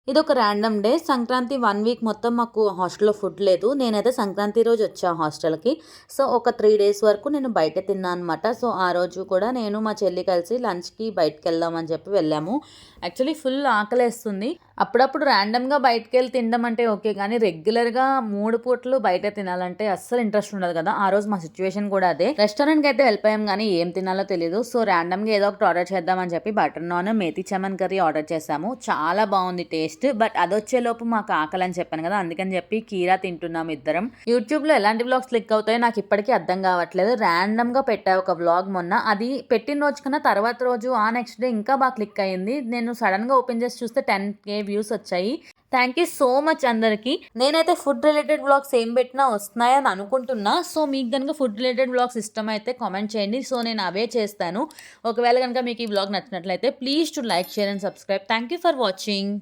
ఇదొక random day. Sankranti 1 week మొత్తం మాకు హాస్టల్‌లో ఫుడ్ లేదు. నేనైతే సంక్రాంతి రోజు వచ్చా హాస్టల్‌కి. సో, ఒక 3 డేస్ వరకు నేను బయటే తిన్నా అనమాట. సో, ఆ రోజు కూడా నేను మా చెల్లి కలిసి లంచ్‌కి బయటికెళ్దాం అని చెప్పి వెళ్ళాము. యాక్చువల్లీ ఫుల్ ఆకలేస్తుంది. అప్పుడప్పుడు ర్యాండమ్‌గా బయటికెళ్ళి తినడం అంటే ఓకే. కానీ రెగ్యులర్‌గా 3 పూటలు బయటే తినాలంటే అస్సలు ఇంట్రెస్ట్ ఉండదు కదా! ఆ రోజు మా సిట్యుయేషన్ కూడా అదే. రెస్టారెంట్‌కయితే వెళ్ళిపోయాం గానీ ఏం తినాలో తెలీదు. సో, ర్యాండమ్‌గా ఏదో ఒకటి ఆర్డర్ చేద్దాం అని చెప్పి butter naan, methi chaman curry order చేశాము. చాలా బావుంది టేస్ట్. బట్ అదొచ్చేలోపు మాకు ఆకలని చెప్పాను కదా! అందుకని చెప్పి కీరా తింటున్నాం ఇద్దరం. యూట్యూబ్‌లో ఎలాంటి వ్లాగ్స్ క్లిక్ అవుతాయో నాకు ఇప్పటికీ అర్థం కావట్లేదు. ర్యాండమ్‌గా పెట్టా ఒక వ్లాగ్ మొన్న. అది పెట్టిన రోజు కన్నా తర్వాత రోజు నెక్స్ట్ డే ఇంకా బాగా క్లిక్ అయింది. నేను సడెన్‌గా ఓపెన్ చేసి చూస్తే 10,000 వ్యూస్ వచ్చాయి. థ్యాంక్ యూ సో మచ్ అందరికి. నేనైతే ఫుడ్ రిలేటెడ్ వ్లాగ్స్ ఏం పెట్టినా వస్తున్నాయని అనుకుంటున్నా. సో, మీకు గనుక ఫుడ్ రిలేటెడ్ వ్లాగ్స్ ఇష్టమైతే కామెంట్ చేయండి. సో, నేను అవే చేస్తాను. ఒకవేళ గనుక మీకు ఈ వ్లాగ్ నచ్చినట్లయితే please to like, share and subscribe. Thank you for watching.